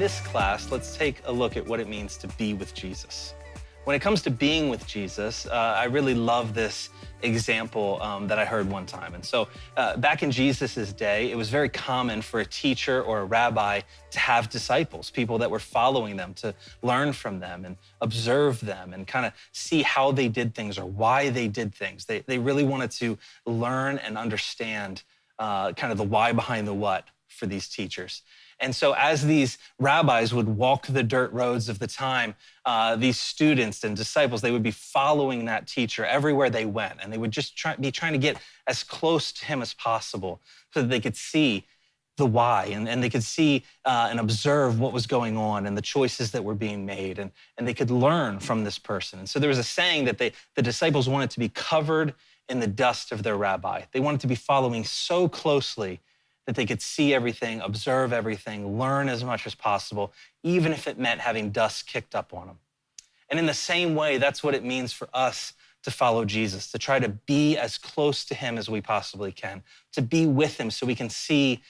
this class, let's take a look at what it means to be with Jesus. When it comes to being with Jesus, I really love this example that I heard one time. And so back in Jesus's day, it was very common for a teacher or a rabbi to have disciples, people that were following them, to learn from them and observe them and kind of see how they did things or why they did things. They really wanted to learn and understand kind of the why behind the what for these teachers. And so as these rabbis would walk the dirt roads of the time, these students and disciples, they would be following that teacher everywhere they went. And they would just be trying to get as close to him as possible so that they could see the why and they could see and observe what was going on and the choices that were being made. And they could learn from this person. And so there was a saying that the disciples wanted to be covered in the dust of their rabbi. They wanted to be following so closely that they could see everything, observe everything, learn as much as possible, even if it meant having dust kicked up on them. And in the same way, that's what it means for us to follow Jesus, to try to be as close to him as we possibly can, to be with him so we can see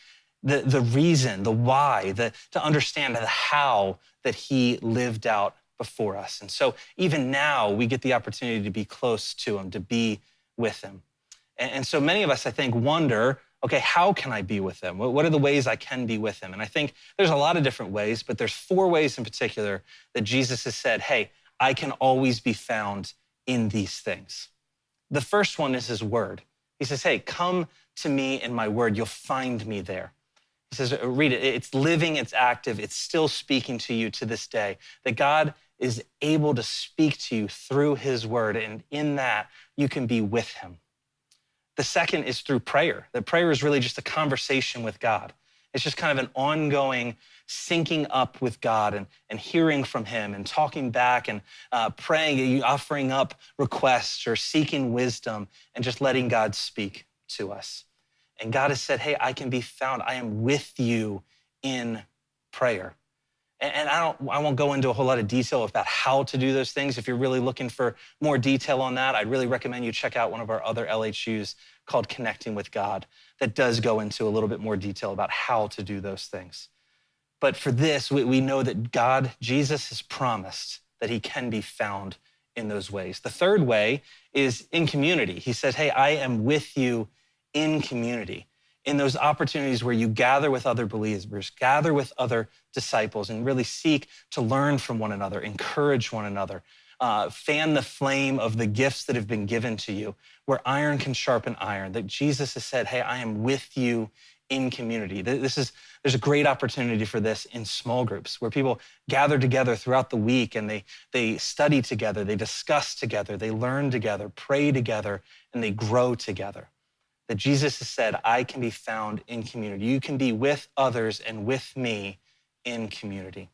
the reason, the why, to understand the how that he lived out before us. And so even now, we get the opportunity to be close to him, to be with him. And so many of us, I think, wonder, okay, how can I be with him? What are the ways I can be with him? And I think there's a lot of different ways, but there's 4 ways in particular that Jesus has said, hey, I can always be found in these things. The first one is his word. He says, hey, come to me in my word. You'll find me there. He says, read it. It's living, it's active. It's still speaking to you to this day, that God is able to speak to you through his word. And in that, you can be with him. The second is through prayer. That prayer is really just a conversation with God. It's just kind of an ongoing syncing up with God and hearing from him and talking back and praying, offering up requests or seeking wisdom and just letting God speak to us. And God has said, hey, I can be found. I am with you in prayer. And I won't go into a whole lot of detail about how to do those things. If you're really looking for more detail on that, I'd really recommend you check out one of our other LHUs called Connecting with God that does go into a little bit more detail about how to do those things. But for this, we know that God, Jesus, has promised that he can be found in those ways. The third way is in community. He said, hey, I am with you in community, in those opportunities where you gather with other believers, gather with other disciples, and really seek to learn from one another, encourage one another, fan the flame of the gifts that have been given to you, where iron can sharpen iron, that Jesus has said, hey, I am with you in community. There's a great opportunity for this in small groups where people gather together throughout the week and they study together, they discuss together, they learn together, pray together, and they grow together. That Jesus has said, I can be found in community. You can be with others and with me in community.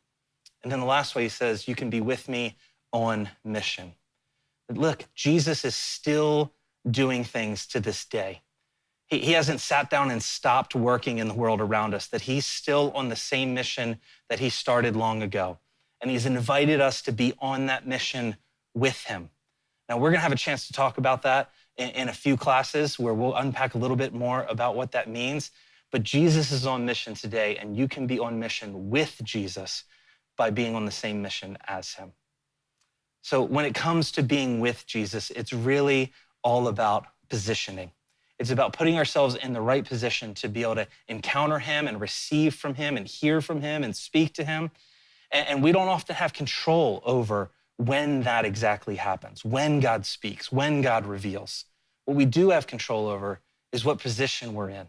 And then the last way he says, you can be with me on mission. But look, Jesus is still doing things to this day. He hasn't sat down and stopped working in the world around us, that he's still on the same mission that he started long ago. And he's invited us to be on that mission with him. Now, we're going to have a chance to talk about that in a few classes where we'll unpack a little bit more about what that means. But Jesus is on mission today, and you can be on mission with Jesus by being on the same mission as him. So when it comes to being with Jesus, it's really all about positioning. It's about putting ourselves in the right position to be able to encounter him and receive from him and hear from him and speak to him. And we don't often have control over when that exactly happens, when God speaks, when God reveals. What we do have control over is what position we're in.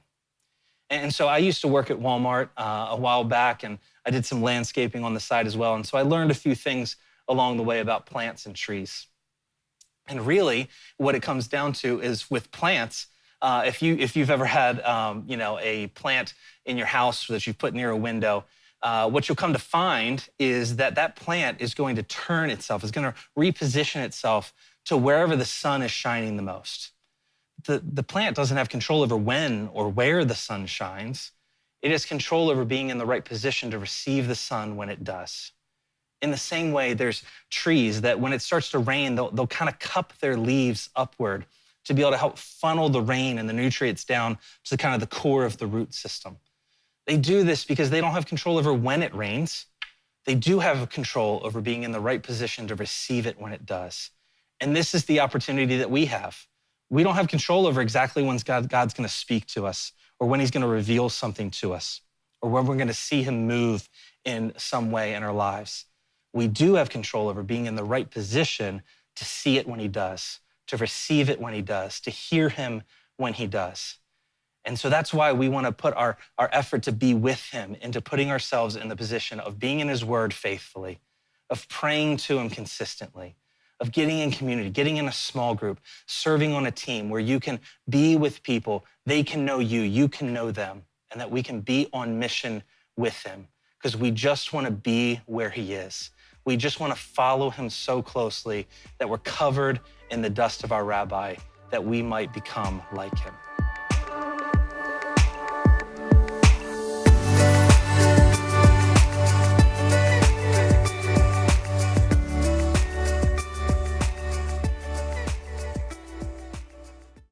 And so I used to work at Walmart a while back, and I did some landscaping on the side as well. And so I learned a few things along the way about plants and trees. And really, what it comes down to is with plants, if you've ever had a plant in your house that you've put near a window, what you'll come to find is that plant is going to turn itself, is going to reposition itself to wherever the sun is shining the most. The plant doesn't have control over when or where the sun shines. It has control over being in the right position to receive the sun when it does. In the same way, there's trees that when it starts to rain, they'll kind of cup their leaves upward to be able to help funnel the rain and the nutrients down to kind of the core of the root system. They do this because they don't have control over when it rains. they do have control over being in the right position to receive it when it does. And this is the opportunity that we have. We don't have control over exactly when God's going to speak to us, or when he's going to reveal something to us, or when we're going to see him move in some way in our lives. We do have control over being in the right position to see it when he does, to receive it when he does, to hear him when he does. And so that's why we want to put our effort to be with him into putting ourselves in the position of being in his word faithfully, of praying to him consistently, of getting in community, getting in a small group, serving on a team where you can be with people, they can know you, you can know them, and that we can be on mission with him, because we just want to be where he is. We just want to follow him so closely that we're covered in the dust of our rabbi, that we might become like him.